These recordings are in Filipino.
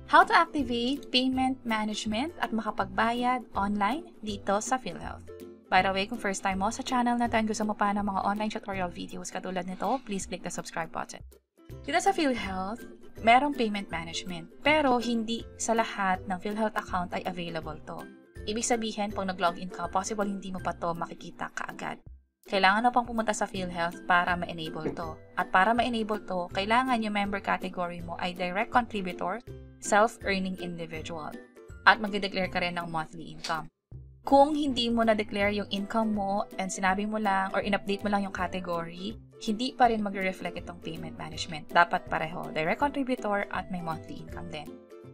How to activate payment management at makapagbayad online dito sa PhilHealth. By the way, kung first time mo sa channel na to and gusto mo pa ng mga online tutorial videos katulad nito, please click the subscribe button. Dito sa PhilHealth, merong payment management, pero hindi sa lahat ng PhilHealth account ay available to. Ibig sabihin, pag nag-login ka, possible hindi mo pa to makikita kaagad. Kailangan mo pang pumunta sa PhilHealth para ma-enable to. At para ma-enable to, kailangan yung member category mo ay direct contributor, self-earning individual. At mag-declare ka rin ng monthly income. Kung hindi mo na-declare yung income mo and sinabi mo lang or in-update mo lang yung category, hindi pa rin mag-reflect itong payment management. Dapat pareho, direct contributor at may monthly income din.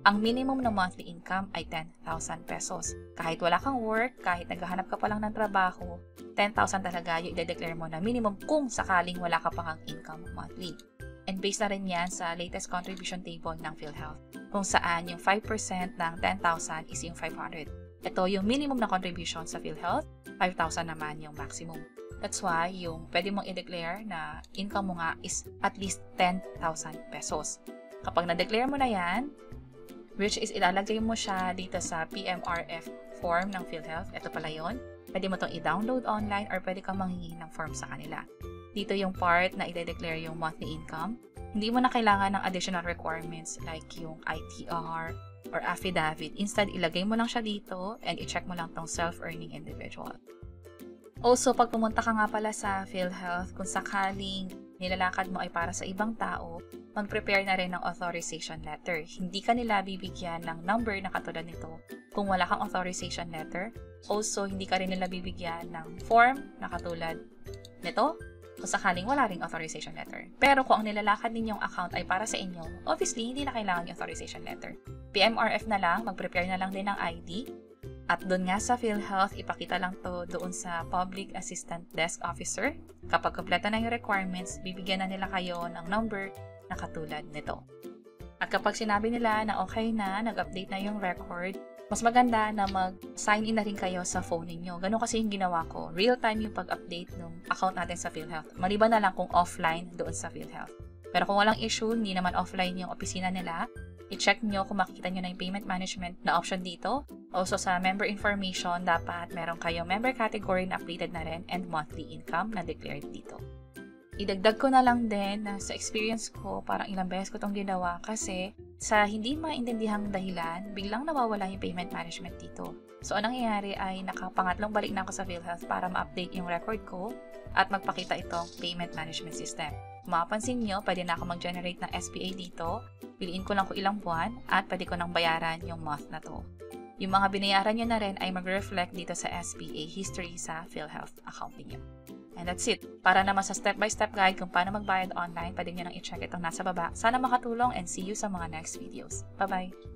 Ang minimum na monthly income ay 10,000 pesos. Kahit wala kang work, kahit naghahanap ka pa lang ng trabaho, 10,000 talaga yung i-declare mo na minimum kung sakaling wala ka pang income monthly. And based na rin yan sa latest contribution table ng PhilHealth, kung saan yung 5% ng 10,000 is yung 500. Ito yung minimum na contribution sa PhilHealth, 5,000 naman yung maximum. That's why yung pwede mong i-declare na income mo nga is at least 10,000 pesos. Kapag na-declare mo na yan, which is ilalagay mo siya dito sa PMRF form ng PhilHealth. Ito pala yun. Pwede mo itong i-download online or pwede kang manghingi ng form sa kanila. Dito yung part na i-declare yung monthly income. Hindi mo na kailangan ng additional requirements like yung ITR or affidavit. Instead, ilagay mo lang siya dito and i-check mo lang tong self-earning individual. Also, pag pumunta ka nga pala sa PhilHealth, kung sakaling nilalakad mo ay para sa ibang tao, mag-prepare na rin ng authorization letter. Hindi ka nila bibigyan ng number na katulad nito kung wala kang authorization letter. Also, hindi ka rin nila bibigyan ng form na katulad nito kung sakaling wala ring authorization letter. Pero kung ang nilalakad ninyong account ay para sa inyo, obviously, hindi na kailangan yung authorization letter. PMRF na lang, mag-prepare na lang din ng ID. At doon nga sa PhilHealth, ipakita lang to doon sa Public Assistant Desk Officer. Kapag kompleto na yung requirements, bibigyan na nila kayo ng number na katulad nito. At kapag sinabi nila na okay na, nag-update na yung record, mas maganda na mag-sign in na rin kayo sa phone ninyo. Ganun kasi yung ginawa ko. Real-time yung pag-update ng account natin sa PhilHealth. Maliban na lang kung offline doon sa PhilHealth. Pero kung walang issue, hindi naman offline yung opisina nila, i-check nyo kung makikita nyo na yung payment management na option dito. Also sa member information, dapat meron kayong member category na updated na rin and monthly income na declared dito. Idagdag ko na lang din na sa experience ko, parang ilang beses ko itong ginawa kasi sa hindi maintindihan dahilan, biglang nawawala yung payment management dito. So, anong nangyayari ay nakapangatlong balik na ako sa PhilHealth para ma-update yung record ko at magpakita itong payment management system. Kung mapapansin nyo, pwede na ako mag-generate ng SPA dito. Piliin ko lang kung ilang buwan at pwede ko nang bayaran yung month na to. Yung mga binayaran nyo na rin ay mag-reflect dito sa SPA history sa PhilHealth account niyo. And that's it. Para naman sa step-by-step guide kung paano magbayad online, pwede nyo nang i-check itong nasa baba. Sana makatulong and see you sa mga next videos. Bye-bye!